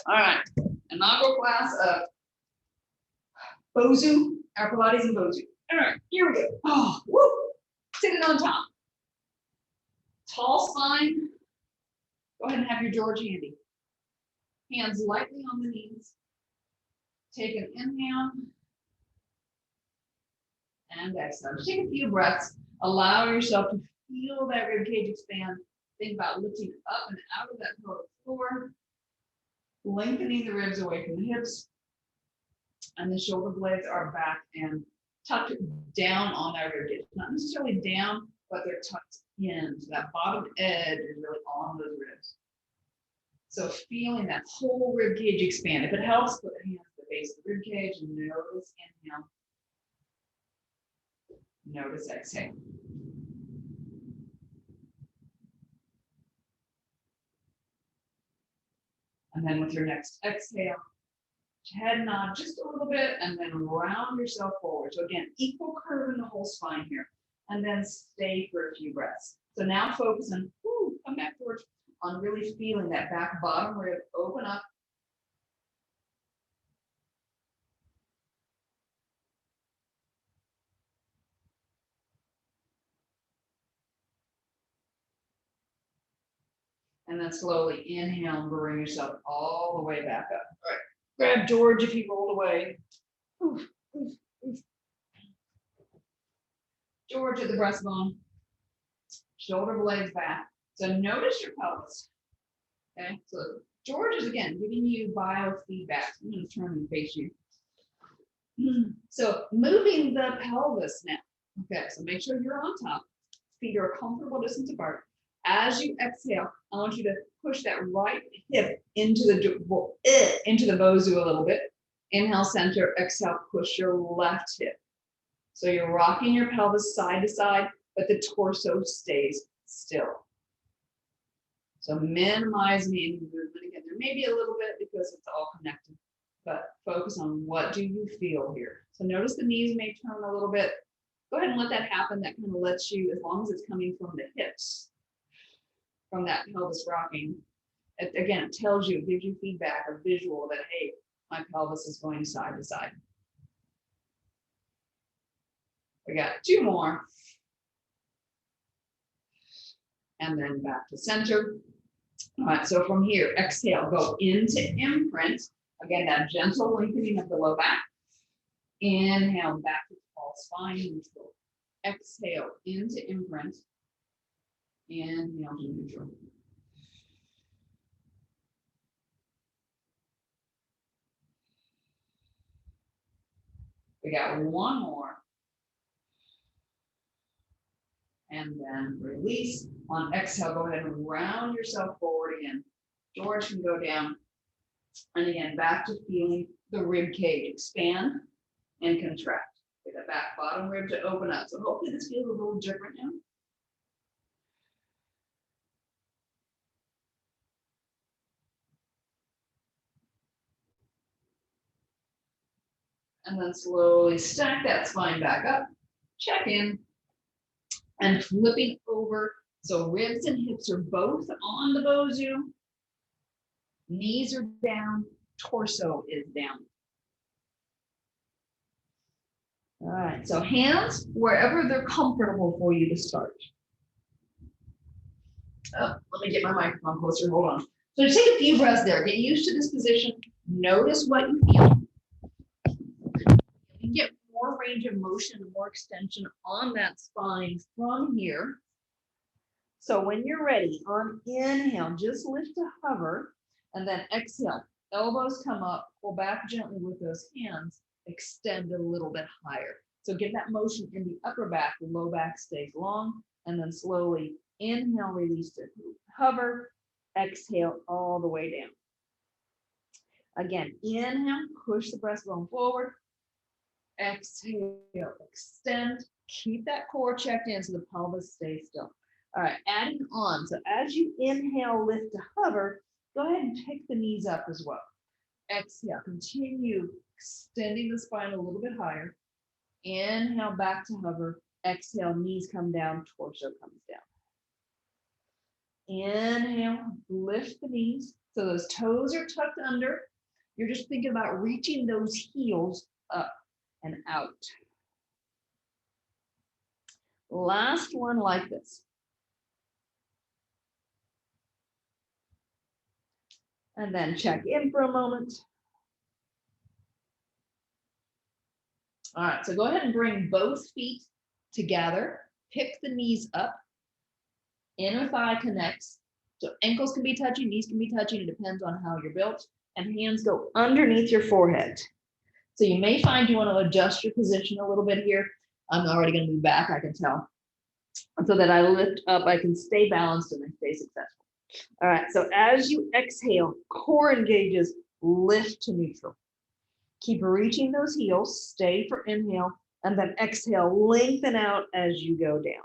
All right, inaugural class of BOSU, our Pilates and BOSU. All right, here we go. Oh, woo! Sitting on top. Tall spine. Go ahead and have your George handy. Hands lightly on the knees. Take an inhale. And exhale. Just take a few breaths. Allow yourself to feel that rib cage expand. Think about lifting up and out of that pelvic floor. Lengthening the ribs away from the hips. And the shoulder blades are back and tucked down on that rib cage. Not necessarily down, but they're tucked in. So that bottom edge is really on those ribs. So feeling that whole rib cage expand. If it helps, put the hands at the base of the rib cage and notice inhale. Notice exhale. And then with your next exhale, head nod just a little bit and then round yourself forward. So again, equal curve in the whole spine here. And then stay for a few breaths. So now focus on, come back towards, on really feeling that back bottom rib open up. And then slowly inhale and bring yourself all the way back up. All right. Grab George if he rolled away. Oof, oof, oof. George at the breastbone. Shoulder blades back. So notice your pelvis. Okay. So George is again giving you biofeedback. I'm going to turn and face you. So moving the pelvis now. Okay. So make sure you're on top. Feet are a comfortable distance apart. As you exhale, I want you to push that right hip into the BOSU a little bit. Inhale, center, exhale, push your left hip. So you're rocking your pelvis side to side, but the torso stays still. So minimizing any movement. Again, there may be a little bit because it's all connected, but focus on what do you feel here. So notice the knees may turn a little bit. Go ahead and let that happen. That kind of lets you, as long as it's coming from the hips, from that pelvis rocking, again, it tells you, it gives you feedback or visual that, hey, my pelvis is going side to side. We got two more. And then back to center. All right, so from here, exhale, go into imprint. Again, that gentle lengthening of the low back. Inhale, back to tall spine, neutral. Exhale, into imprint. Inhale to neutral. We got one more. And then release. On exhale, go ahead and round yourself forward again. George can go down. And again, back to feeling the rib cage expand and contract. Get the back bottom rib to open up. So hopefully this feels a little different now. And then slowly stack that spine back up. Check in. And flipping over. So ribs and hips are both on the BOSU. Knees are down. Torso is down. All right, so hands wherever they're comfortable for you to start. Oh, let me get my microphone closer. Hold on. So take a few breaths there. Get used to this position. Notice what you feel. You get more range of motion, more extension on that spine from here. So when you're ready, on inhale, just lift to hover, and then exhale. Elbows come up, pull back gently with those hands, extend a little bit higher. So get that motion in the upper back, the low back stays long, and then slowly inhale, release to hover, exhale all the way down. Again, inhale, push the breastbone forward, exhale, extend, keep that core checked in so the pelvis stays still. All right, adding on. So as you inhale, lift to hover, go ahead and take the knees up as well. Exhale, continue extending the spine a little bit higher. Inhale, back to hover. Exhale, knees come down, torso comes down. Inhale, lift the knees. So those toes are tucked under. You're just thinking about reaching those heels up and out. Last one like this. And then check in for a moment. All right, so go ahead and bring both feet together. Pick the knees up. Inner thigh connects. So ankles can be touching, knees can be touching. It depends on how you're built. And hands go underneath your forehead. So you may find you want to adjust your position a little bit here. I'm already going to move back, I can tell. So that I lift up, I can stay balanced and I stay successful. All right, so as you exhale, core engages, lift to neutral. Keep reaching those heels, stay for inhale, and then exhale, lengthen out as you go down.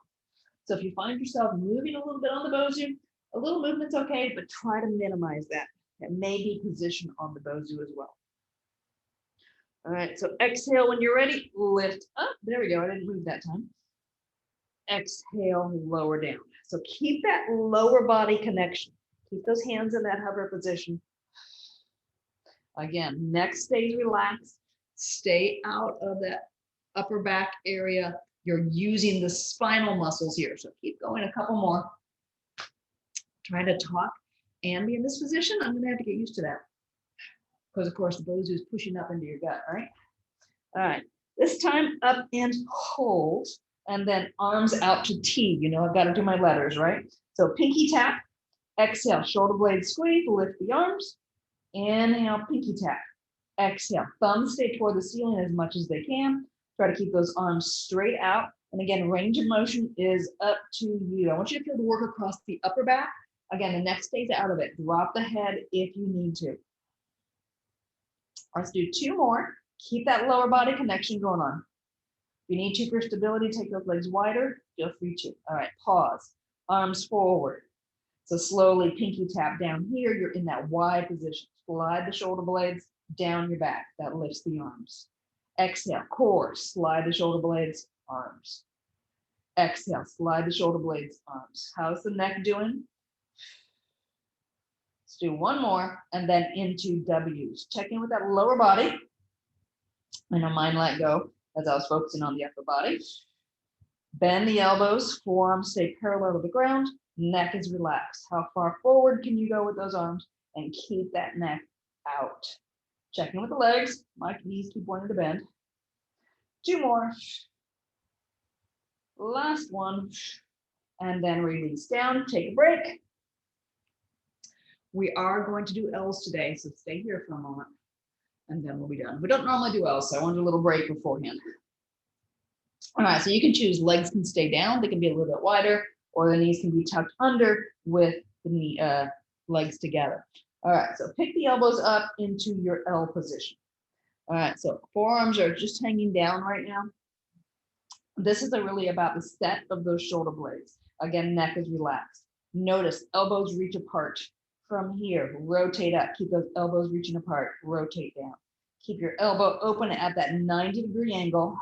So if you find yourself moving a little bit on the BOSU, a little movement's okay, but try to minimize that. It may be positioned on the BOSU as well. All right, so exhale when you're ready, lift up. There we go, I didn't move that time. Exhale, lower down. So keep that lower body connection. Keep those hands in that hover position. Again, neck stays relaxed. Stay out of that upper back area. You're using the spinal muscles here. So keep going a couple more. Trying to talk and be in this position. I'm gonna have to get used to that. Because of course the BOSU is pushing up into your gut, right? All right, this time up and hold. And then arms out to T. You know, I've got to do my letters, right? So pinky tap, exhale, shoulder blade squeeze, lift the arms. Inhale, pinky tap. Exhale, thumbs stay toward the ceiling as much as they can. Try to keep those arms straight out. And again, range of motion is up to you. I want you to feel the work across the upper back. Again, the neck stays out of it. Drop the head if you need to. Let's do two more. Keep that lower body connection going on. If you need to for stability, take those legs wider, feel free to. All right, pause, arms forward. So slowly pinky tap down here, you're in that wide position. Slide the shoulder blades down your back, that lifts the arms. Exhale, core, slide the shoulder blades, arms. Exhale, slide the shoulder blades, arms. How's the neck doing? Let's do one more, and then into W's. Check in with that lower body. I know mine let go as I was focusing on the upper body. Bend the elbows, forearms stay parallel to the ground, neck is relaxed. How far forward can you go with those arms? And keep that neck out. Check in with the legs. My knees keep wanting to bend. Two more. Last one. And then release down, take a break. We are going to do L's today, so stay here for a moment. And then we'll be done. We don't normally do L's, so I wanted a little break beforehand. All right, so you can choose legs can stay down, they can be a little bit wider, or the knees can be tucked under with the knee, legs together. All right, so pick the elbows up into your L position. All right, so forearms are just hanging down right now. This is really about the set of those shoulder blades. Again, neck is relaxed. Notice elbows reach apart. From here, rotate up, keep those elbows reaching apart, rotate down. Keep your elbow open at that 90-degree angle.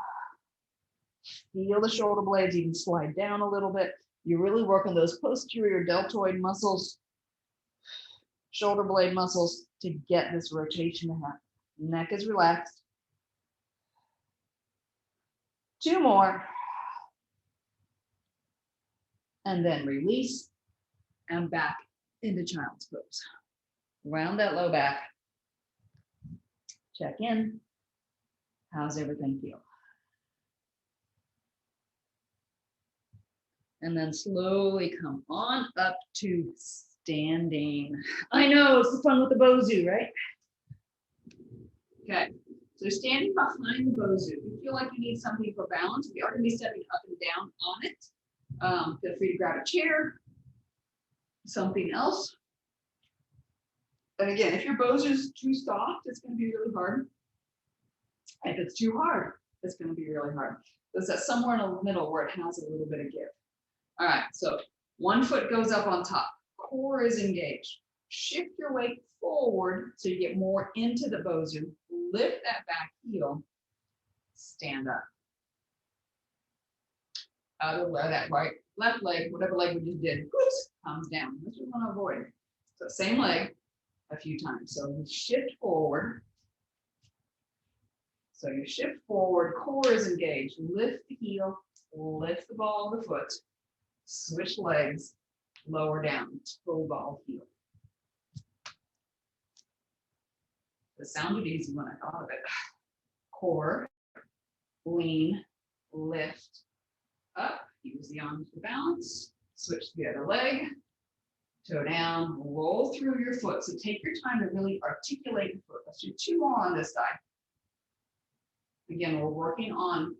Feel the shoulder blades even slide down a little bit. You're really working those posterior deltoid muscles, shoulder blade muscles to get this rotation to happen. Neck is relaxed. Two more. And then release and back into child's pose. Round that low back. Check in. How's everything feel? And then slowly come on up to standing. I know, it's the fun with the BOSU, right? Okay, so standing behind the BOSU. If you feel like you need something for balance, we are going to be stepping up and down on it. Feel free to grab a chair, something else. And again, if your BOSU is too soft, it's going to be really hard. If it's too hard, it's going to be really hard. There's that somewhere in the middle where it has a little bit of give. All right, so one foot goes up on top. Core is engaged. Shift your weight forward so you get more into the BOSU. Lift that back heel. Stand up. Other leg, that right, left leg, whatever leg we just did, whoops, comes down. This we want to avoid. So same leg a few times. So we shift forward. So you shift forward, core is engaged. Lift the heel, lift the ball of the foot, switch legs, lower down, toe ball heel. It sounded easy when I thought of it. Core, lean, lift, up, use the arms for balance, switch to the other leg, toe down, roll through your foot. So take your time to really articulate the foot. Let's do 2 more on this side. Again, we're working on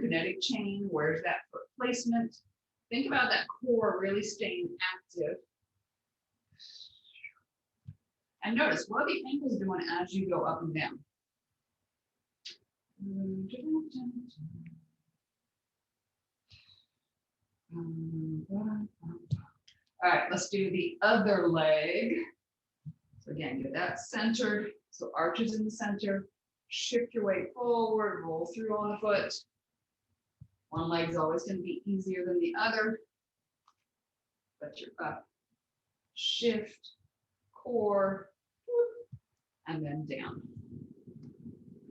kinetic chain. Where's that foot placement? Think about that core really staying active. And notice, what are the ankles doing as you go up and down? All right, let's do the other leg. So again, get that centered. So arches in the center. Shift your weight forward, roll through on the foot. One leg is always going to be easier than the other. But you're up, shift, core, and then down.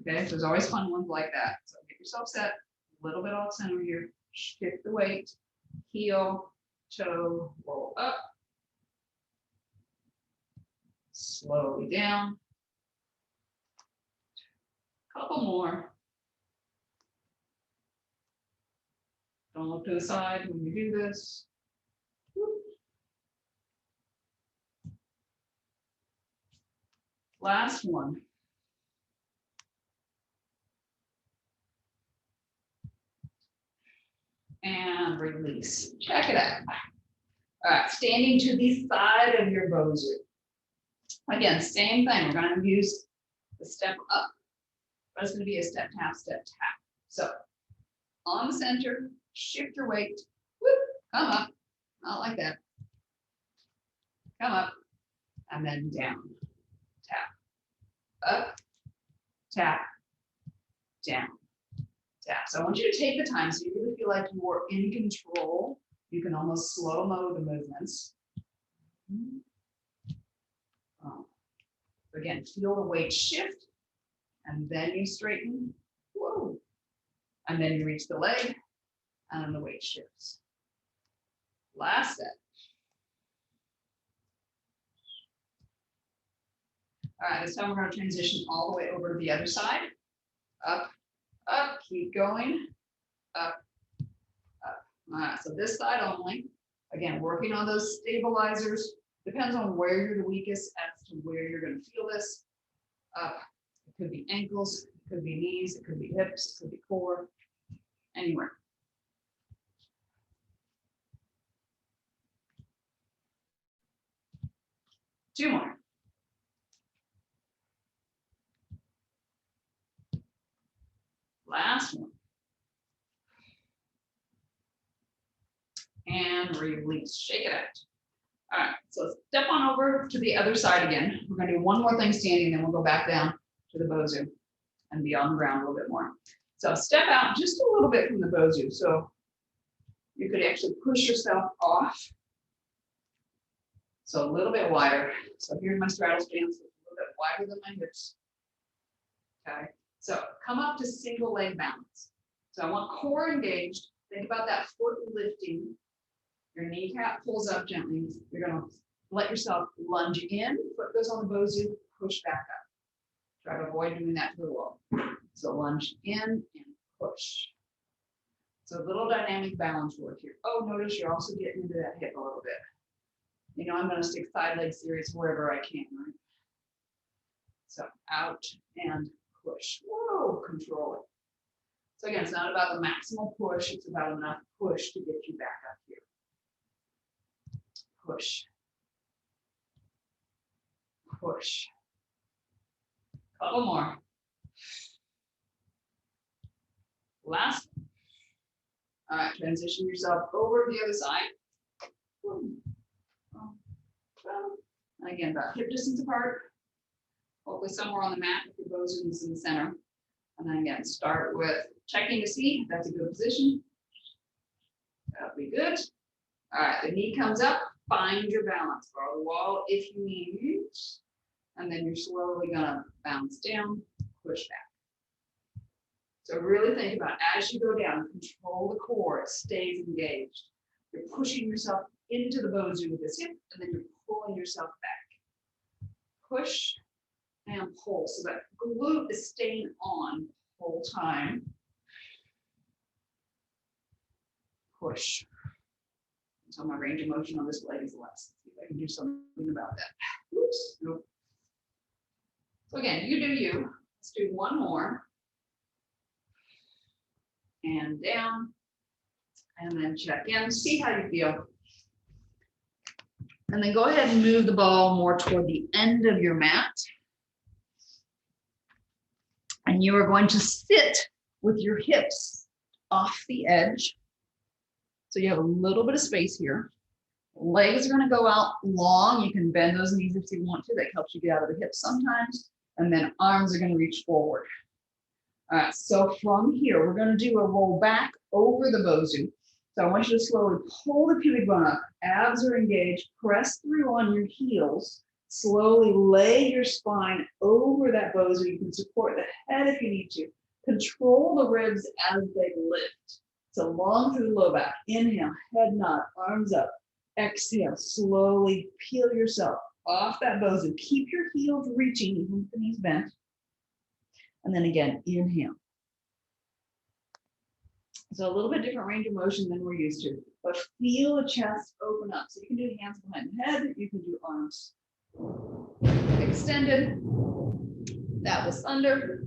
Okay, so there's always fun ones like that. So get yourself set, a little bit off center here. Shift the weight, heel, toe, roll up. Slowly down. Couple more. Don't look to the side when you do this. Last one. And release. Check it out. All right, standing to the side of your BOSU. Again, same thing. We're going to use the step up. But it's going to be a step, tap, step, tap. So on the center, shift your weight. Whoop, come up. Not like that. Come up. And then down. Tap. Up. Tap. Down. Tap. So I want you to take the time so you really feel like you are in control. You can almost slow-mo the movements. Again, feel the weight shift. And then you straighten, whoa. And then you reach the leg, and then the weight shifts. Last set. All right, this time we're going to transition all the way over to the other side. Up, up, keep going. Up, up. All right, so this side only. Again, working on those stabilizers. Depends on where you're the weakest as to where you're going to feel this. Up. It could be ankles, it could be knees, it could be hips, it could be core, anywhere. Two more. Last one. And release, shake it out. All right, so step on over to the other side again. We're going to do one more thing standing, then we'll go back down to the BOSU and be on the ground a little bit more. So step out just a little bit from the BOSU. So you could actually push yourself off. So a little bit wider. So here's my straddle stance, a little bit wider than my hips. Okay, so come up to single leg balance. So I want core engaged. Think about that foot lifting. Your kneecap pulls up gently. You're going to let yourself lunge in. Foot goes on the BOSU, push back up. Try to avoid doing that to the wall. So lunge in and push. So a little dynamic balance work here. Oh, notice you're also getting into that hip a little bit. You know, I'm going to stick side leg series wherever I can, right? So out and push. Whoa, control it. So again, it's not about the maximal push. It's about enough push to get you back up here. Push. Push. Couple more. Last one. All right, transition yourself over to the other side. And again, about hip distance apart. Hopefully somewhere on the mat if your BOSU is in the center. And then again, start with checking to see if that's a good position. That'll be good. All right, the knee comes up, find your balance. Borrow the wall if you need. And then you're slowly gonna bounce down, push back. So really think about as you go down, control the core, it stays engaged. You're pushing yourself into the BOSU with this hip, and then you're pulling yourself back. Push and pull, so that glute is staying on the whole time. Push. Until my range of motion on this leg is less. See if I can do something about that. Oops. Nope. So again, you do you. Let's do one more. And down. And then check in. See how you feel. And then go ahead and move the ball more toward the end of your mat. And you are going to sit with your hips off the edge. So you have a little bit of space here. Legs are going to go out long. You can bend those knees if you want to. That helps you get out of the hips sometimes. And then arms are going to reach forward. All right, so from here, we're going to do a roll back over the BOSU. So I want you to slowly pull the pubic bone up. Abs are engaged. Press through on your heels. Slowly lay your spine over that BOSU. You can support the head if you need to. Control the ribs as they lift. So long through the low back. Inhale, head nod, arms up. Exhale, slowly peel yourself off that BOSU. Keep your heels reaching, even with the knees bent. And then again, inhale. So a little bit different range of motion than we're used to, but feel the chest open up. So you can do hands behind the head, you can do arms extended. That was thunder.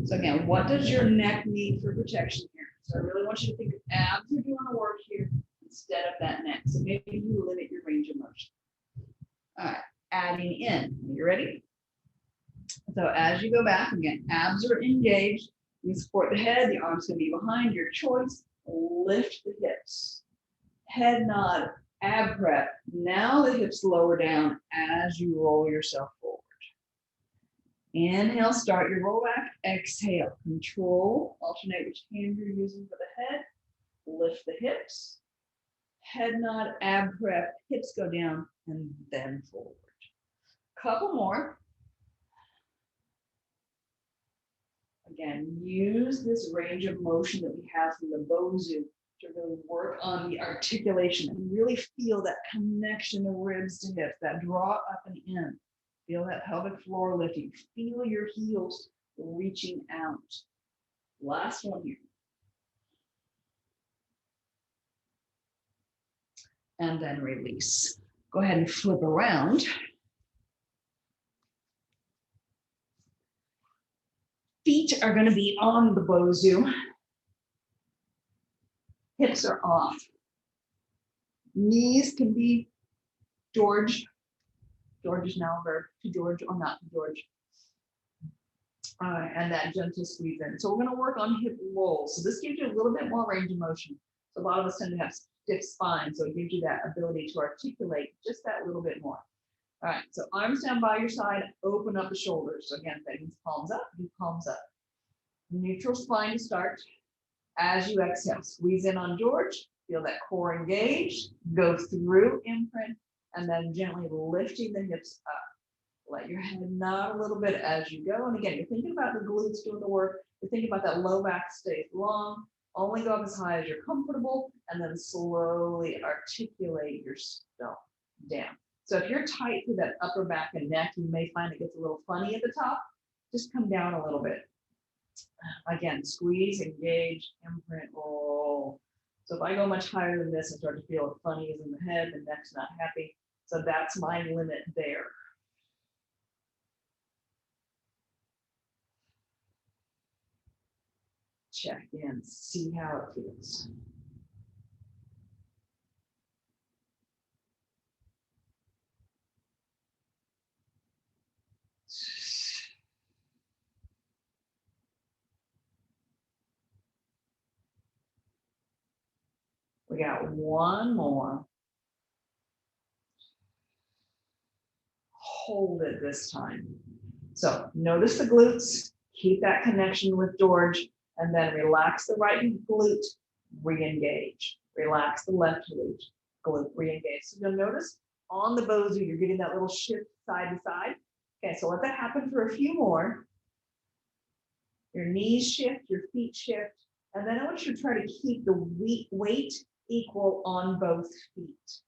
So again, what does your neck need for protection here? So I really want you to think of abs are doing the work here instead of that neck. So maybe you limit your range of motion. All right, adding in. Are you ready? So as you go back, again, abs are engaged. You support the head, the arms can be behind your choice. Lift the hips. Head nod, ab prep. Now the hips lower down as you roll yourself forward. Inhale, start your roll back. Exhale, control. Alternate which hand you're using for the head. Lift the hips. Head nod, ab prep. Hips go down and then forward. Couple more. Again, use this range of motion that we have from the BOSU to really work on the articulation and really feel that connection of ribs to hips, that draw up and in. Feel that pelvic floor lifting. Feel your heels reaching out. Last one here. And then release. Go ahead and flip around. Feet are going to be on the BOSU. Hips are off. Knees can be George. George is now a verb, to George or not to George. And that gentle squeeze in. So we're going to work on hip rolls. So this gives you a little bit more range of motion. So a lot of us tend to have stiff spine, so it gives you that ability to articulate just that little bit more. All right, so arms down by your side, open up the shoulders. So again, that means palms up, do palms up. Neutral spine to start. As you exhale, squeeze in on George, feel that core engaged, go through imprint, and then gently lifting the hips up. Let your head nod a little bit as you go. And again, you're thinking about the glutes doing the work. You're thinking about that low back stays long. Only go up as high as you're comfortable, and then slowly articulate yourself down. So if you're tight through that upper back and neck, you may find it gets a little funny at the top. Just come down a little bit. Again, squeeze, engage, imprint, roll. So if I go much higher than this, I start to feel funny is in the head, the neck's not happy. So that's my limit there. Check in, see how it feels. We got one more. Hold it this time. So notice the glutes, keep that connection with George, and then relax the right glute, re-engage. Relax the left glute, re-engage. So you'll notice on the BOSU, you're getting that little shift side to side. Okay, so let that happen for a few more. Your knees shift, your feet shift, and then I want you to try to keep the weight equal on both feet.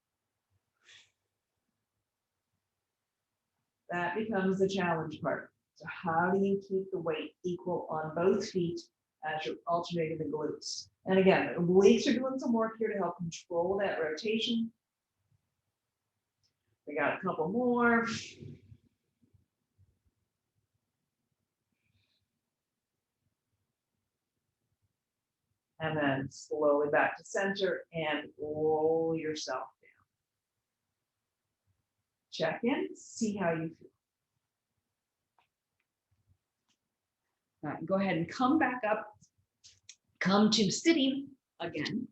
That becomes the challenge part. So how do you keep the weight equal on both feet as you're alternating the glutes? And again, the obliques are doing some work here to help control that rotation. We got a couple more. And then slowly back to center and roll yourself down. Check in, see how you feel. All right, go ahead and come back up. Come to sitting again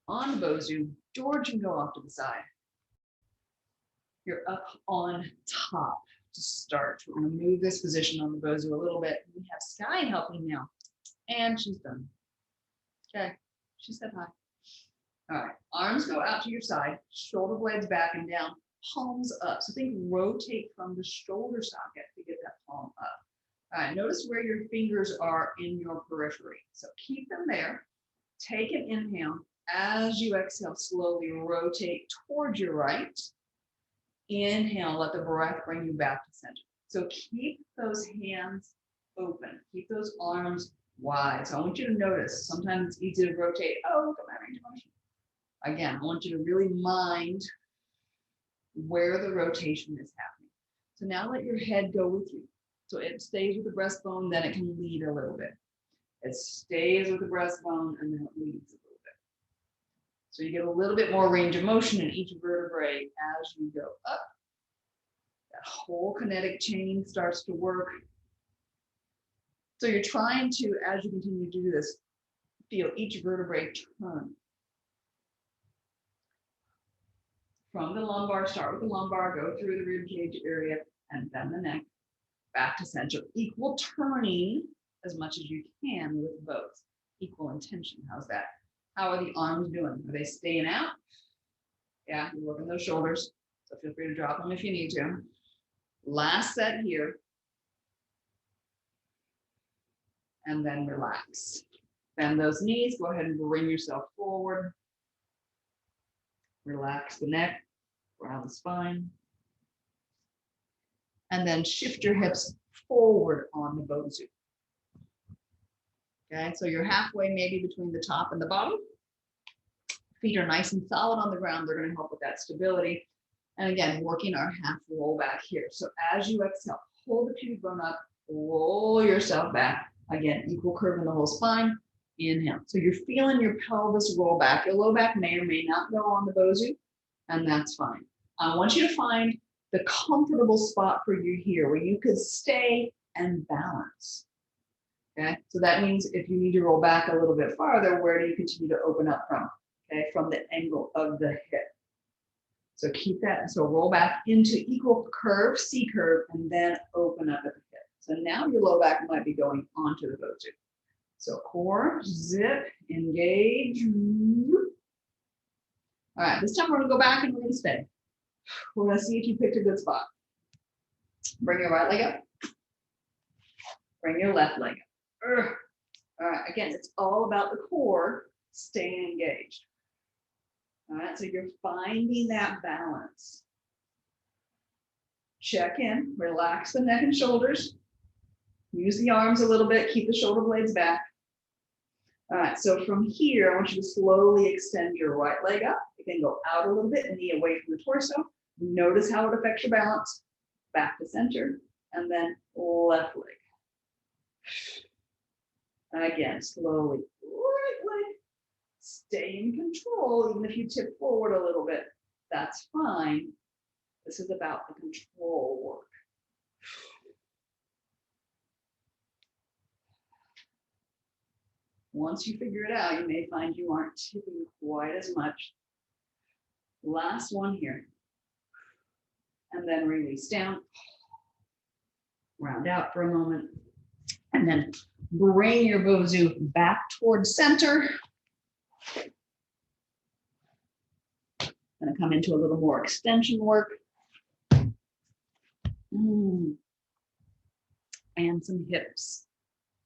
on the BOSU. George can go off to the side. You're up on top to start. We're going to move this position on the BOSU a little bit. We have Sky helping now, and she's done. Okay, she said hi. All right, arms go out to your side, shoulder blades back and down, palms up. So think rotate from the shoulder socket to get that palm up. All right, notice where your fingers are in your periphery. So keep them there. Take an inhale. As you exhale, slowly rotate towards your right. Inhale, let the breath bring you back to center. So keep those hands open. Keep those arms wide. So I want you to notice, sometimes it's easy to rotate. Oh, look at my range of motion. Again, I want you to really mind where the rotation is happening. So now let your head go with you. So it stays with the breastbone, then it can lead a little bit. It stays with the breastbone, and then it leads a little bit. So you get a little bit more range of motion in each vertebrae as you go up. That whole kinetic chain starts to work. So you're trying to, as you continue to do this, feel each vertebrae turn. From the lumbar, start with the lumbar, go through the rib cage area, and then the neck, back to center. Equal turning as much as you can with both. Equal intention. How's that? How are the arms doing? Are they staying out? Yeah, you're working those shoulders. So feel free to drop them if you need to. Last set here. And then relax. Bend those knees. Go ahead and bring yourself forward. Relax the neck, around the spine. And then shift your hips forward on the BOSU. Okay, so you're halfway maybe between the top and the bottom. Feet are nice and solid on the ground. They're going to help with that stability. And again, working our half roll back here. So as you exhale, hold the pubic bone up, roll yourself back. Again, equal curve in the whole spine. Inhale. So you're feeling your pelvis roll back. Your low back may or may not go on the BOSU, and that's fine. I want you to find the comfortable spot for you here where you could stay and balance. Okay, so that means if you need to roll back a little bit farther, where do you continue to open up from? Okay, from the angle of the hip. So keep that. So roll back into equal curve, C curve, and then open up at the hip. So now your low back might be going onto the BOSU. So core, zip, engage. All right, this time we're gonna go back and we're gonna stay. We're gonna see if you picked a good spot. Bring your right leg up. Bring your left leg up. All right, again, it's all about the core staying engaged. All right, so you're finding that balance. Check in, relax the neck and shoulders. Use the arms a little bit, keep the shoulder blades back. All right, so from here, I want you to slowly extend your right leg up. Again, go out a little bit, knee away from the torso. Notice how it affects your balance. Back to center, and then left leg. Again, slowly, right leg. Stay in control, even if you tip forward a little bit. That's fine. This is about the control work. Once you figure it out, you may find you aren't tipping quite as much. Last one here. And then release down. Round out for a moment. And then bring your BOSU back towards center. Gonna come into a little more extension work. And some hips.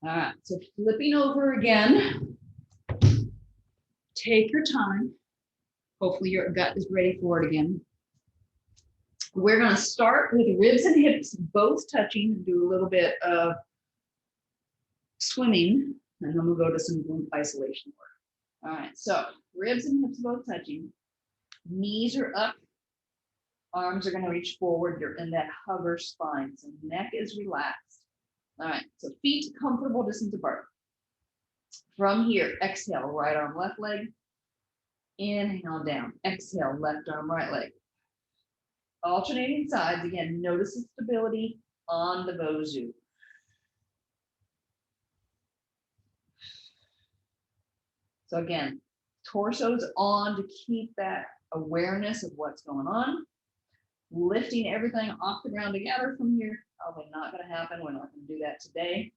All right, so flipping over again. Take your time. Hopefully your gut is ready for it again. We're gonna start with ribs and hips both touching and do a little bit of swimming, and then we'll go to some glute isolation work. All right, so ribs and hips both touching. Knees are up. Arms are gonna reach forward. You're in that hover spine, so neck is relaxed. All right, so feet comfortable distance apart. From here, exhale, right arm, left leg. Inhale down, exhale, left arm, right leg. Alternating sides, again, notice the stability on the BOSU. So again, torso's on to keep that awareness of what's going on. Lifting everything off the ground together from here, probably not gonna happen. We're not gonna do that today.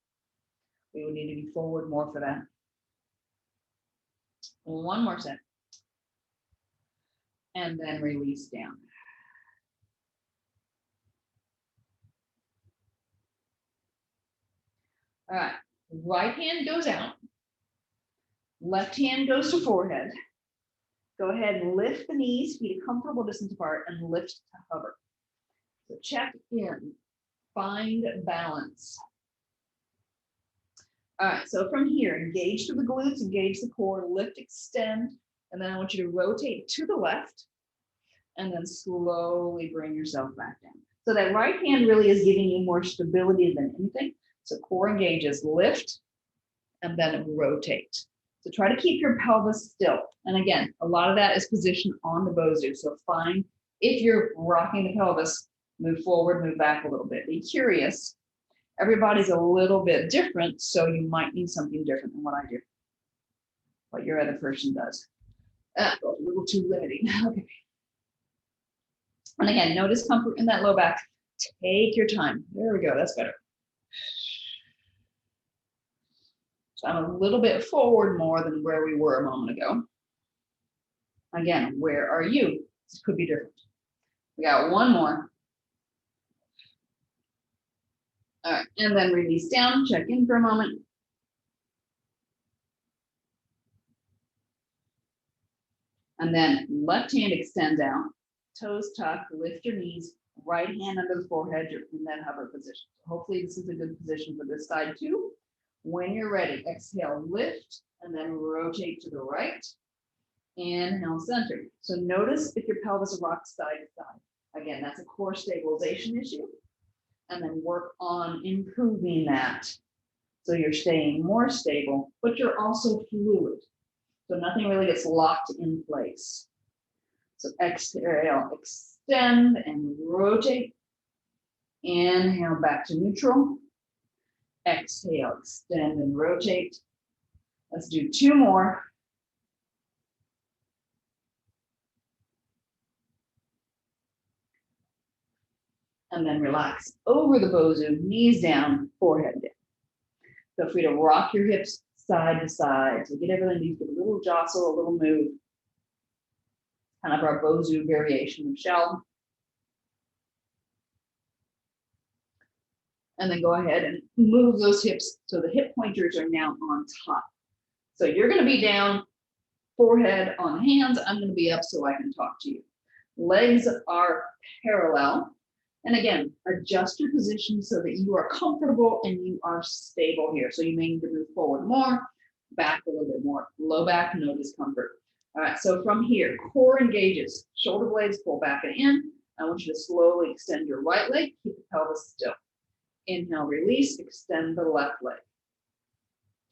We would need to be forward more for that. One more set. And then release down. All right, right hand goes out. Left hand goes to forehead. Go ahead and lift the knees, feet a comfortable distance apart, and lift to hover. So check in, find balance. All right, so from here, engage through the glutes, engage the core, lift, extend, and then I want you to rotate to the left, and then slowly bring yourself back down. So that right hand really is giving you more stability than anything. So core engages, lift, and then rotate. So try to keep your pelvis still. And again, a lot of that is positioned on the BOSU. So find, if you're rocking the pelvis, move forward, move back a little bit. Be curious. Everybody's a little bit different, so you might need something different than what I do, what your other person does. A little too limiting. Okay. And again, no discomfort in that low back. Take your time. There we go. That's better. So I'm a little bit forward more than where we were a moment ago. Again, where are you? This could be different. We got one more. All right, and then release down, check in for a moment. And then left hand extends out, toes tucked, lift your knees, right hand under the forehead, you're in that hover position. So hopefully this is a good position for this side too. When you're ready, exhale, lift, and then rotate to the right. Inhale, center. So notice if your pelvis rocks side to side. Again, that's a core stabilization issue. And then work on improving that. So you're staying more stable, but you're also fluid. So nothing really gets locked in place. So exhale, extend and rotate. Inhale back to neutral. Exhale, extend and rotate. Let's do two more. And then relax over the BOSU, knees down, forehead down. Feel free to rock your hips side to side. So get everything, you get a little jostle, a little move. Kind of our BOSU variation of shell. And then go ahead and move those hips so the hip pointers are now on top. So you're going to be down, forehead on hands. I'm going to be up so I can talk to you. Legs are parallel. And again, adjust your position so that you are comfortable and you are stable here. So you may need to move forward more, back a little bit more. Low back, no discomfort. All right, so from here, core engages, shoulder blades pull back and in. I want you to slowly extend your right leg, keep the pelvis still. Inhale, release, extend the left leg.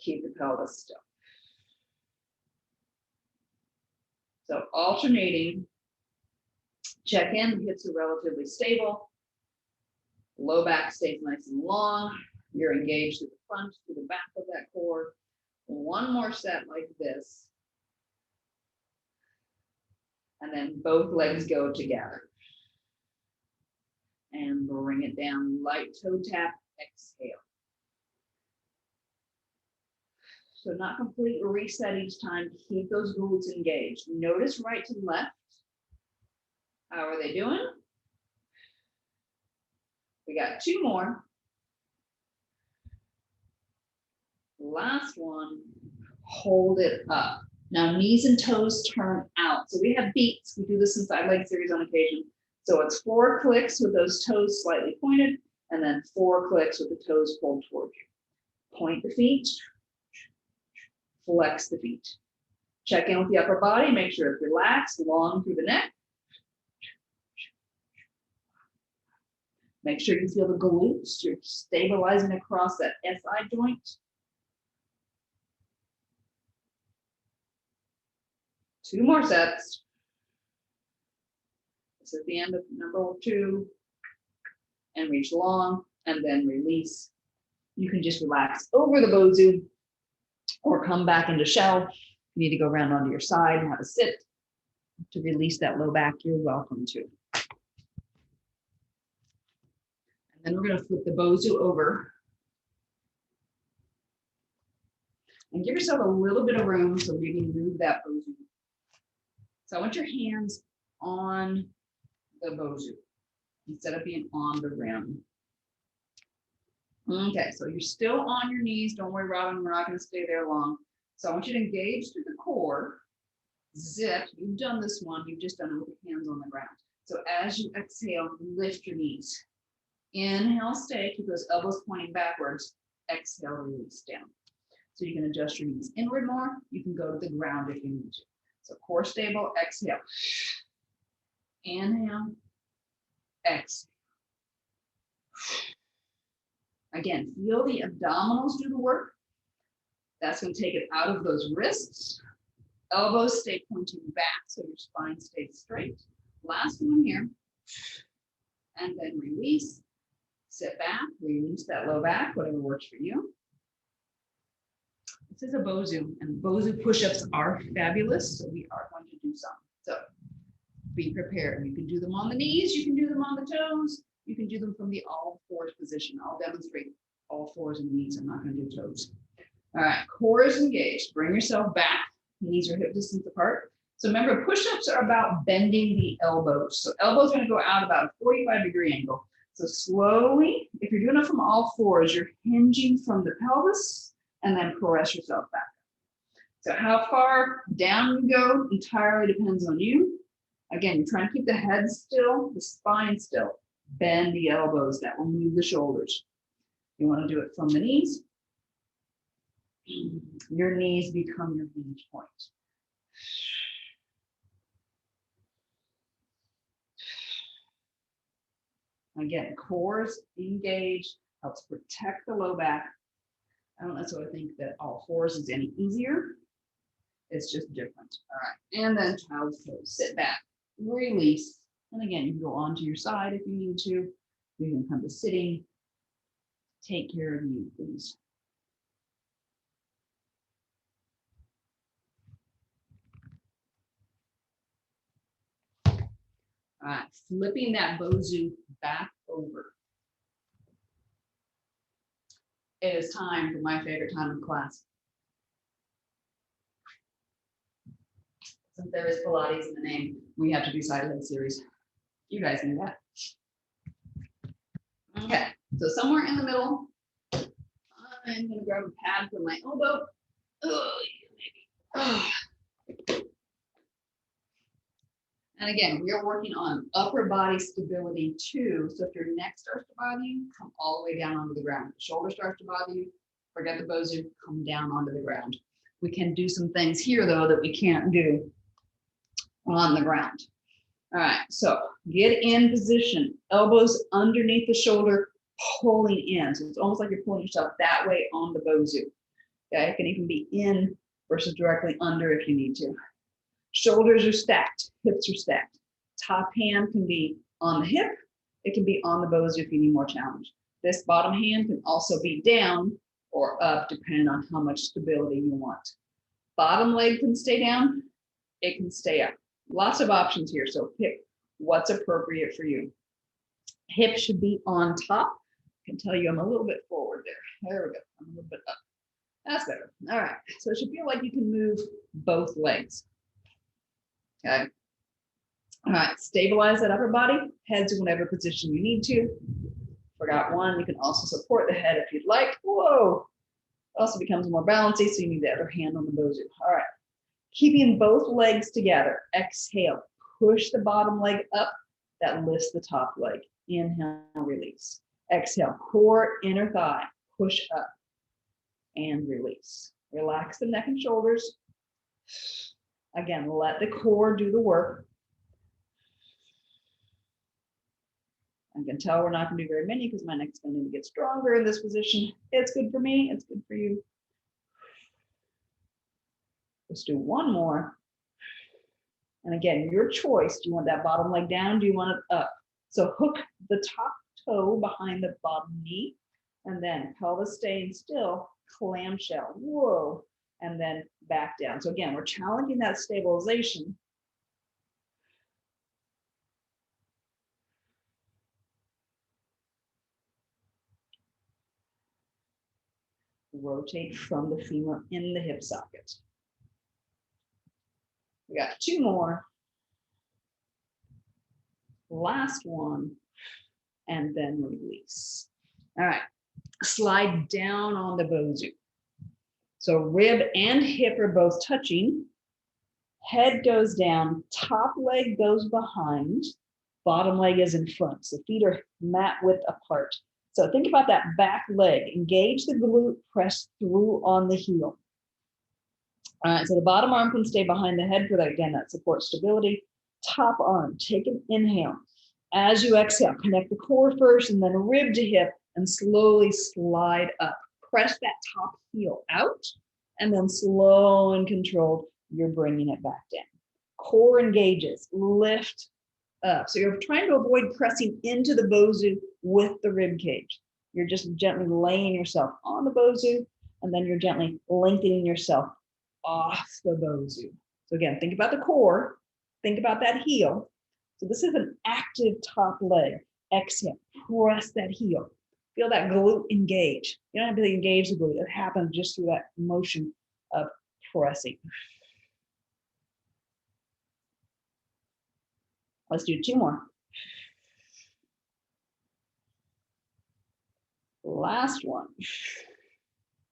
Keep the pelvis still. So alternating, check in, the hips are relatively stable. Low back stays nice and long. You're engaged through the front, through the back of that core. One more set like this. And then both legs go together. And bring it down, light toe tap, exhale. So not complete reset each time. Keep those glutes engaged. Notice right to left. How are they doing? We got 2 more. Last one. Hold it up. Now knees and toes turn out. So we have beats. We do this in side leg series on occasion. So it's 4 clicks with those toes slightly pointed, and then 4 clicks with the toes pulled toward you. Point the feet. Flex the feet. Check in with the upper body. Make sure it's relaxed, long through the neck. Make sure you feel the glutes. You're stabilizing across that SI joint. 2 more sets. This is the end of number 2. And reach long, and then release. You can just relax over the BOSU or come back into shell. You need to go around onto your side and have a sit to release that low back. You're welcome to. And then we're going to flip the BOSU over. And give yourself a little bit of room, so maybe move that BOSU. So I want your hands on the BOSU instead of being on the rim. Okay, so you're still on your knees. Don't worry, Robin, we're not going to stay there long. So I want you to engage through the core. Zip, you've done this one. You've just done it with your hands on the ground. So as you exhale, lift your knees. Inhale, stay, keep those elbows pointing backwards. Exhale, release down. So you can adjust your knees inward more. You can go to the ground if you need to. So core stable, exhale. Inhale, exhale. Again, feel the abdominals do the work. That's going to take it out of those wrists. Elbows stay pointing back so your spine stays straight. Last one here. And then release. Sit back, release that low back, whatever works for you. This is a BOSU, and BOSU push-ups are fabulous, so we are going to do some. So be prepared. You can do them on the knees, you can do them on the toes, you can do them from the all fours position. I'll demonstrate all fours and knees. I'm not going to do toes. All right, core is engaged. Bring yourself back. Knees are hip distance apart. So remember, push-ups are about bending the elbows. So elbows are going to go out about a 45-degree angle. So slowly, if you're doing it from all fours, you're hinging from the pelvis and then press yourself back. So how far down you go entirely depends on you. Again, you're trying to keep the head still, the spine still. Bend the elbows. That will move the shoulders. You want to do it from the knees. Your knees become your hinge point. Again, cores engaged, helps protect the low back. I don't necessarily think that all fours is any easier. It's just different. All right, and then child's pose. Sit back, release. And again, you can go onto your side if you need to. You can come to sitting. Take care of you, please. All right, flipping that BOSU back over. It is time for my favorite time of class. Since there is Pilates in the name, we have to do side leg series. You guys knew that. Okay, so somewhere in the middle, I'm going to grab a pad for my elbow. Oh, maybe. And again, we are working on upper body stability too. So if your neck starts to bother you, come all the way down onto the ground. If the shoulder starts to bother you, forget the BOSU, come down onto the ground. We can do some things here though that we can't do on the ground. All right, so get in position, elbows underneath the shoulder, pulling in. So it's almost like you're pulling yourself that way on the BOSU. Okay, it can even be in versus directly under if you need to. Shoulders are stacked, hips are stacked. Top hand can be on the hip. It can be on the BOSU if you need more challenge. This bottom hand can also be down or up depending on how much stability you want. Bottom leg can stay down. It can stay up. Lots of options here, so pick what's appropriate for you. Hip should be on top. I can tell you I'm a little bit forward there. There we go. I'm a little bit up. That's better. All right. So it should feel like you can move both legs. Okay. All right. Stabilize that upper body. Head to whatever position you need to. Forgot one. You can also support the head if you'd like. Whoa. Also becomes more balancey, so you need the other hand on the BOSU. All right. Keeping both legs together. Exhale. Push the bottom leg up. That lifts the top leg. Inhale, release. Exhale. Core, inner thigh. Push up and release. Relax the neck and shoulders. Again, let the core do the work. I can tell we're not going to do very many because my neck's going to need to get stronger in this position. It's good for me. It's good for you. Let's do one more. And again, your choice. Do you want that bottom leg down? Do you want it up? So hook the top toe behind the bottom knee, and then pelvis staying still, clamshell. Whoa. And then back down. So again, we're challenging that stabilization. Rotate from the femur in the hip socket. We got two more. Last one, and then release. All right, slide down on the BOSU. So rib and hip are both touching. Head goes down, top leg goes behind, bottom leg is in front. So feet are mat width apart. So think about that back leg. Engage the glute, press through on the heel. All right, so the bottom arm can stay behind the head for that, again, that supports stability. Top arm, take an inhale. As you exhale, connect the core first and then rib to hip and slowly slide up. Press that top heel out and then slow and controlled, you're bringing it back down. Core engages, lift up. So you're trying to avoid pressing into the BOSU with the rib cage. You're just gently laying yourself on the BOSU and then you're gently lengthening yourself off the BOSU. So again, think about the core, think about that heel. So this is an active top leg. Exhale, press that heel. Feel that glute engage. You don't have to engage the glute. It happens just through that motion of pressing. Let's do two more. Last one.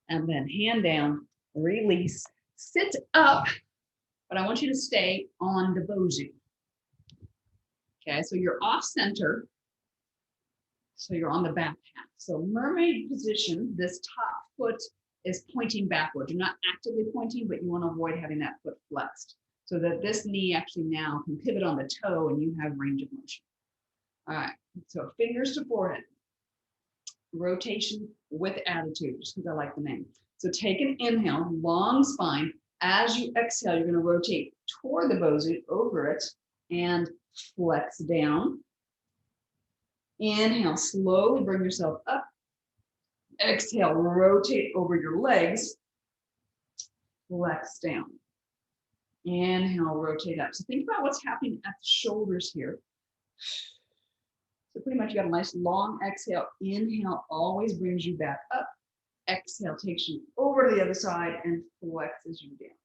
And then hand down, release, sit up, but I want you to stay on the BOSU. Okay, so you're off center. So you're on the back half. So mermaid position, this top foot is pointing backward. You're not actively pointing, but you want to avoid having that foot flexed so that this knee actually now can pivot on the toe and you have range of motion. All right, so fingers to forehead. Rotation with attitude, just because I like the name. So take an inhale, long spine. As you exhale, you're going to rotate toward the BOSU, over it, and flex down. Inhale, slowly bring yourself up. Exhale, rotate over your legs. Flex down. Inhale, rotate up. So think about what's happening at the shoulders here. So pretty much you got a nice long exhale. Inhale always brings you back up. Exhale takes you over to the other side and flexes you down.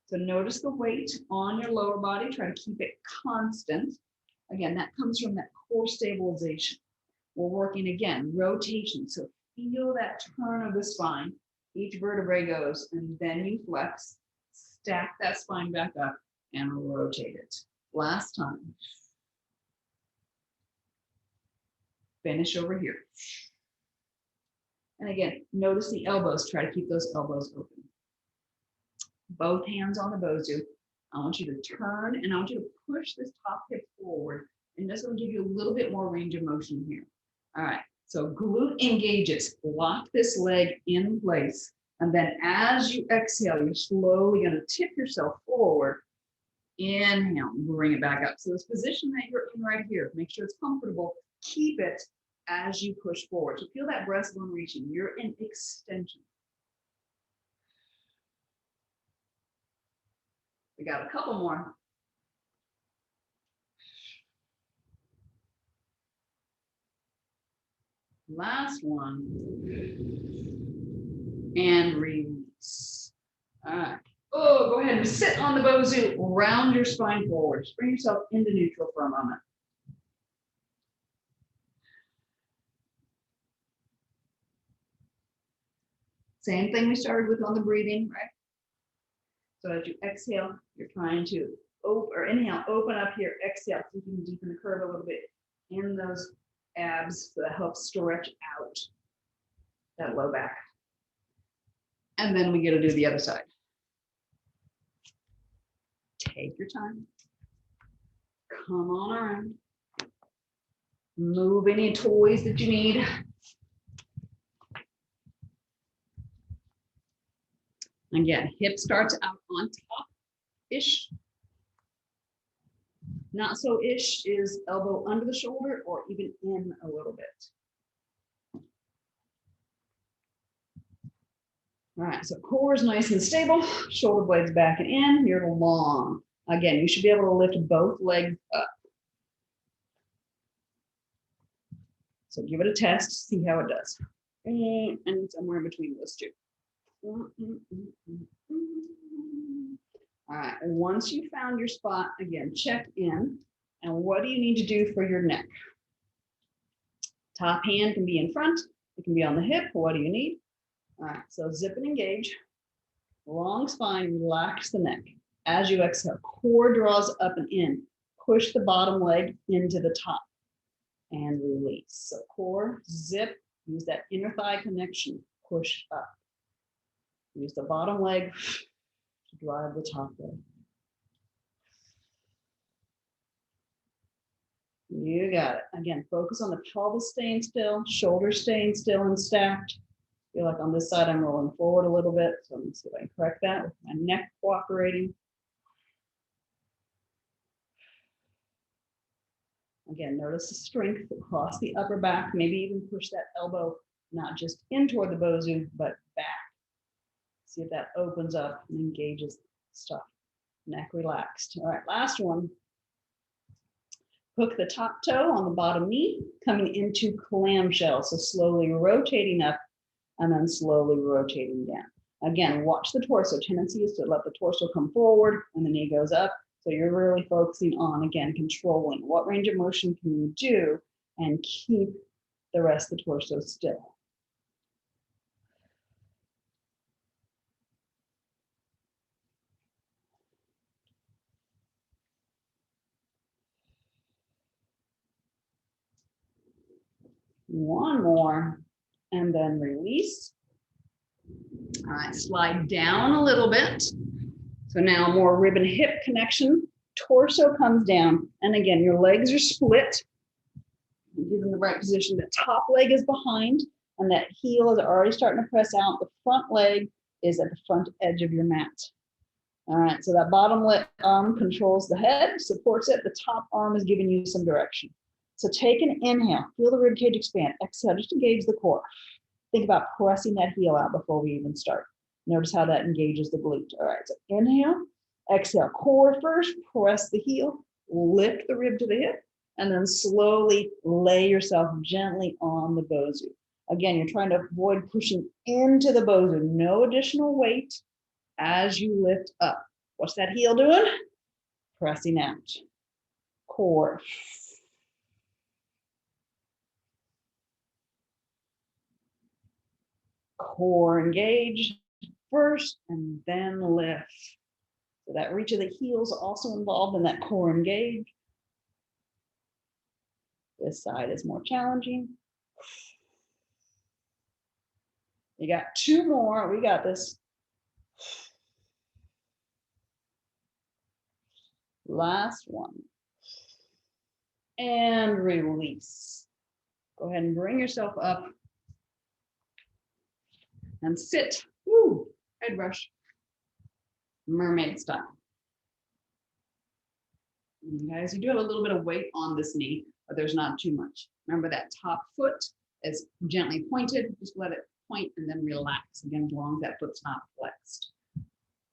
So notice the weight on your lower body. Try to keep it constant. Again, that comes from that core stabilization. We're working again, rotation. So feel that turn of the spine. Each vertebrae goes, and then you flex, stack that spine back up, and rotate it. Last time. Finish over here. And again, notice the elbows. Try to keep those elbows open. Both hands on the BOSU. I want you to turn and I want you to push this top hip forward. And this will give you a little bit more range of motion here. All right, so glute engages. Lock this leg in place. And then as you exhale, you're slowly going to tip yourself forward. Inhale, bring it back up. So this position that you're in right here, make sure it's comfortable. Keep it as you push forward. So feel that breastbone reaching. You're in extension. We got a couple more. Last one. and release. All right. Oh, go ahead and sit on the BOSU. Round your spine forward. Just bring yourself into neutral for a moment. Same thing we started with on the breathing, right? So as you exhale, you're trying to inhale, open up here, exhale, so you can deepen the curve a little bit in those abs. So that helps stretch out that low back. And then we get to do the other side. Take your time. Come on around. Move any toys that you need. Again, hip starts out on top-ish. Not so-ish is elbow under the shoulder or even in a little bit. All right, so core is nice and stable. Shoulder blades back and in. You're long. Again, you should be able to lift both legs up. So give it a test, see how it does. And somewhere in between those two. All right, and once you found your spot, again, check in. And what do you need to do for your neck? Top hand can be in front. It can be on the hip. What do you need? All right, so zip and engage. Long spine, relax the neck. As you exhale, core draws up and in. Push the bottom leg into the top and release. So core, zip, use that inner thigh connection, push up. Use the bottom leg to drive the top leg. You got it. Again, focus on the pelvis staying still, shoulders staying still and stacked. Feel like on this side I'm rolling forward a little bit. So let me see if I can correct that with my neck cooperating. Again, notice the strength across the upper back. Maybe even push that elbow not just in toward the BOSU, but back. See if that opens up and engages stuff. Neck relaxed. All right, last one. Hook the top toe on the bottom knee, coming into clamshell. So slowly rotating up and then slowly rotating down. Again, watch the torso. Tendency is to let the torso come forward and the knee goes up. So you're really focusing on, again, controlling what range of motion can you do and keep the rest of the torso still. One more, and then release. All right, slide down a little bit. So now more rib and hip connection. Torso comes down, and again, your legs are split. Get in the right position. The top leg is behind, and that heel is already starting to press out. The front leg is at the front edge of your mat. All right, so that bottom arm controls the head, supports it. The top arm is giving you some direction. So take an inhale, feel the rib cage expand. Exhale, just engage the core. Think about pressing that heel out before we even start. Notice how that engages the glute. All right, so inhale, exhale, core first, press the heel, lift the rib to the hip, and then slowly lay yourself gently on the BOSU. Again, you're trying to avoid pushing into the BOSU. No additional weight as you lift up. What's that heel doing? Pressing out. Core. Core engage first and then lift. So that reach of the heels also involved in that core engage. This side is more challenging. You got two more. We got this. Last one. And release. Go ahead and bring yourself up. And sit. Woo, head brush. Mermaid style. And guys, you do have a little bit of weight on this knee, but there's not too much. Remember that top foot is gently pointed. Just let it point and then relax. Again, as long as that foot's not flexed.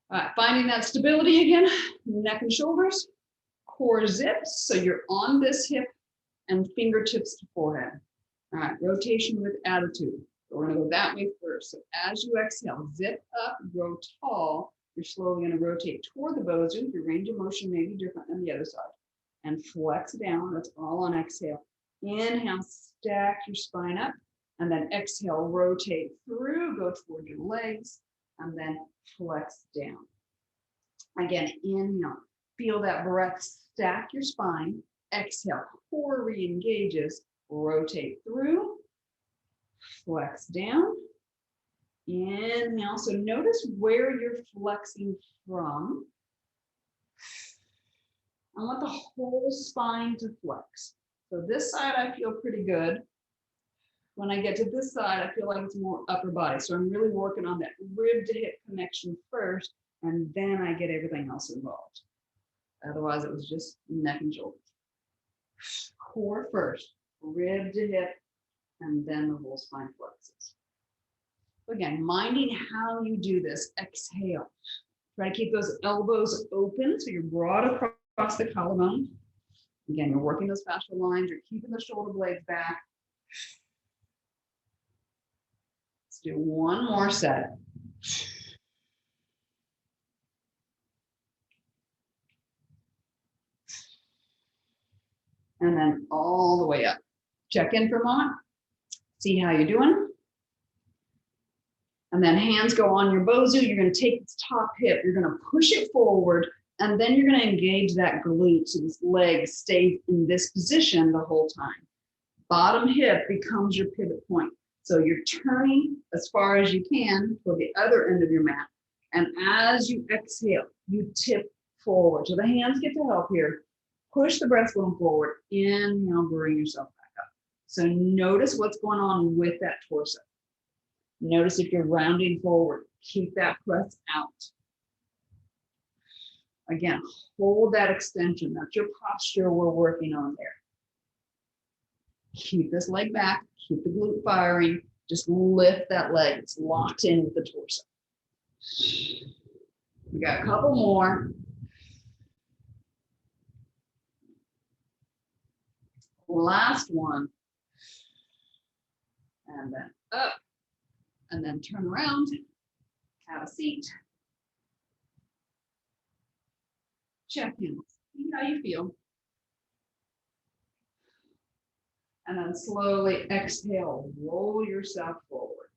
All right, finding that stability again. Neck and shoulders. Core zips. So you're on this hip and fingertips to forehead. All right, rotation with attitude. We're gonna go that way first. So as you exhale, zip up, grow tall. You're slowly gonna rotate toward the BOSU. Your range of motion may be different than the other side. And flex down, that's all on exhale. Inhale, stack your spine up. And then exhale, rotate through, go toward your legs, and then flex down. Again, inhale, feel that breath, stack your spine. Exhale, core re-engages, rotate through, flex down. Inhale, so notice where you're flexing from. I want the whole spine to flex. So this side, I feel pretty good. When I get to this side, I feel like it's more upper body. So I'm really working on that rib to hip connection first, and then I get everything else involved. Otherwise, it was just neck and shoulders. Core first, rib to hip, and then the whole spine flexes. Again, minding how you do this, exhale. Try to keep those elbows open so you're broad across the collarbone. Again, you're working those fascial lines, you're keeping the shoulder blades back. Let's do one more set. And then all the way up. Check in for a moment. See how you're doing. And then hands go on your BOSU. You're going to take this top hip. You're going to push it forward. And then you're going to engage that glute so this leg stays in this position the whole time. Bottom hip becomes your pivot point. So you're turning as far as you can toward the other end of your mat. And as you exhale, you tip forward. So the hands get to help here. Push the breath going forward. Inhale, bring yourself back up. So notice what's going on with that torso. Notice if you're rounding forward. Keep that press out. Again, hold that extension. That's your posture we're working on there. Keep this leg back. Keep the glute firing. Just lift that leg. It's locked in with the torso. We got a couple more. Last one. And then up. And then turn around. Have a seat. Check in. See how you feel. And then slowly exhale, roll yourself forward.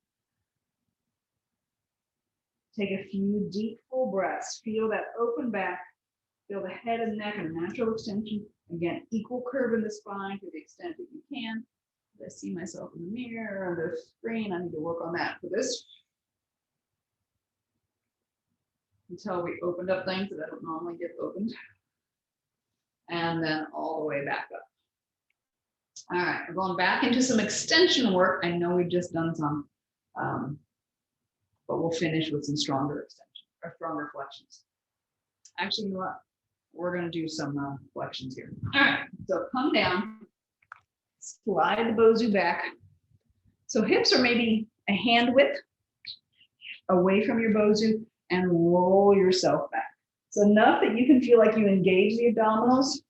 Take a few deep, full breaths. Feel that open back. Feel the head and neck and a natural extension. Again, equal curve in the spine to the extent that you can. I see myself in the mirror or the screen. I need to work on that for this. Until we opened up things that I don't normally get opened. And then all the way back up. All right, we're going back into some extension work. I know we've just done some, but we'll finish with some stronger extension or stronger flexions. Actually, you know what? We're going to do some flexions here. All right, so come down, slide the BOSU back. So hips are maybe a hand width away from your BOSU and roll yourself back. So enough that you can feel like you engage the abdominals.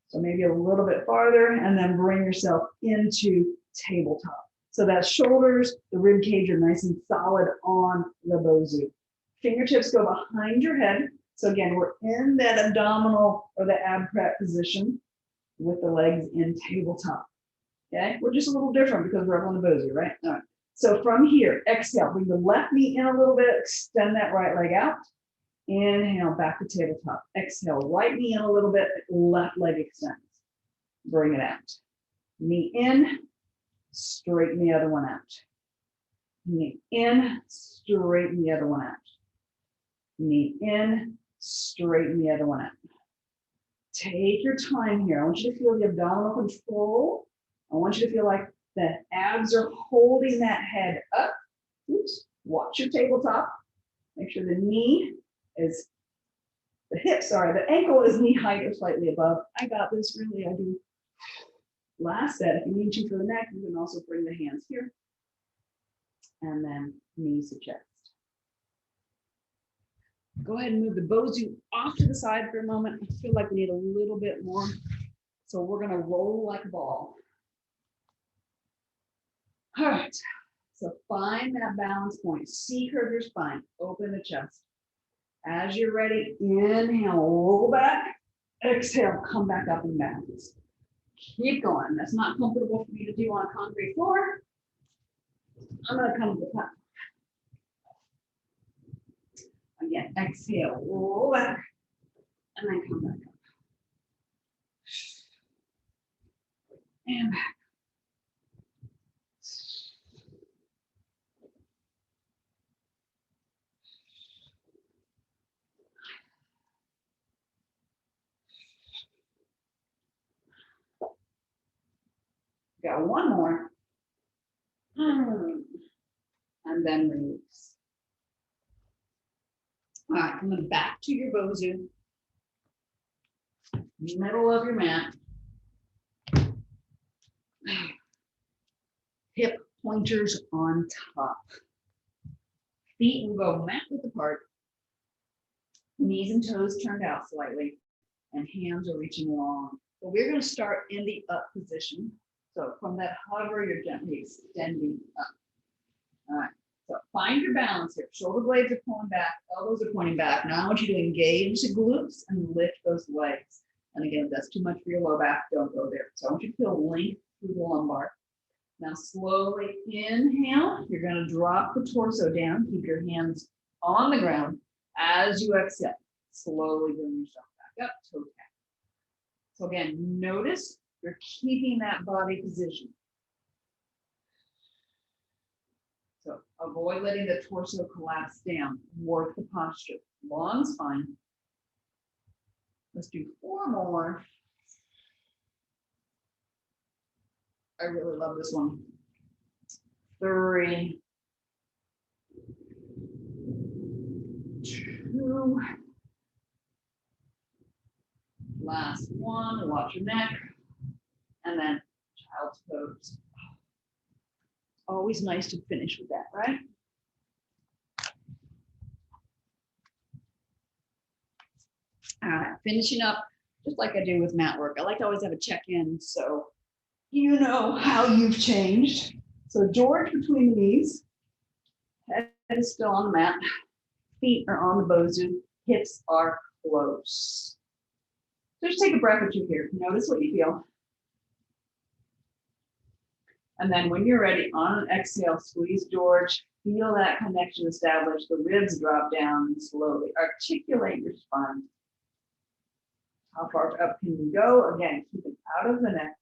So maybe a little bit farther and then bring yourself into tabletop. So that shoulders, the rib cage are nice and solid on the BOSU. Fingertips go behind your head. So again, we're in that abdominal or the ab crab position with the legs in tabletop. Okay, we're just a little different because we're up on the BOSU, right? All right. So from here, exhale, bring the left knee in a little bit, extend that right leg out. Inhale, back to tabletop. Exhale, right knee in a little bit, left leg extends. Bring it out. Knee in, straighten the other one out. Knee in, straighten the other one out. Knee in, straighten the other one out. Take your time here. I want you to feel the abdominal control. I want you to feel like the abs are holding that head up. Oops. Watch your tabletop. Make sure the knee is, the ankle is knee height or slightly above. I got this, really, I do. Last set, if you need to for the neck, you can also bring the hands here. And then knees to chest. Go ahead and move the BOSU off to the side for a moment. I feel like we need a little bit more. So we're gonna roll like a ball. All right, So find that balance point, C-curve your spine, open the chest. As you're ready, inhale, roll back, exhale, come back up and balance. Keep going. That's not comfortable for me to do on a concrete floor. I'm gonna come to the top. Again, exhale, roll back, and then come back up. And back. Got one more. And then release. All right, coming back to your BOSU. Middle of your mat. Hip pointers on top. Feet will go mat width apart. Knees and toes turned out slightly. And hands are reaching long. So we're going to start in the up position. So from that hover, you're gently extending up. All right. So find your balance here. Shoulder blades are pulling back, elbows are pointing back. Now I want you to engage the glutes and lift those legs. And again, if that's too much for your low back, don't go there. So I want you to feel length through the lumbar. Now slowly inhale. You're going to drop the torso down. Keep your hands on the ground. As you exhale, slowly bring yourself back up, toe tap. So again, notice you're keeping that body position. So avoid letting the torso collapse down. Work the posture. Long spine. Let's do 4 more. I really love this one. 3, 2. Last one. Watch your neck. And then child's pose. Always nice to finish with that, right? All right, finishing up, just like I do with mat work. I like to always have a check-in so you know how you've changed. So George between the knees, head is still on the mat, feet are on the BOSU, hips are close. So just take a breath or two here. Notice what you feel. And then when you're ready, on an exhale, squeeze George, feel that connection established, the ribs drop down and slowly articulate your spine. How far up can you go? Again, keep it out of the neck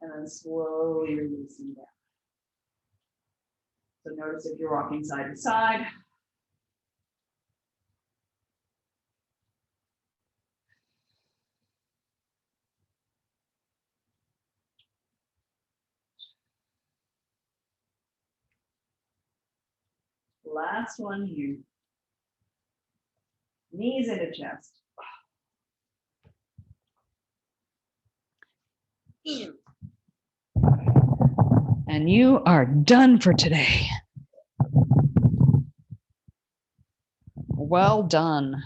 and then slowly releasing down. So notice if you're rocking side to side. Last one here. Knees into chest. And you are done for today. Well done.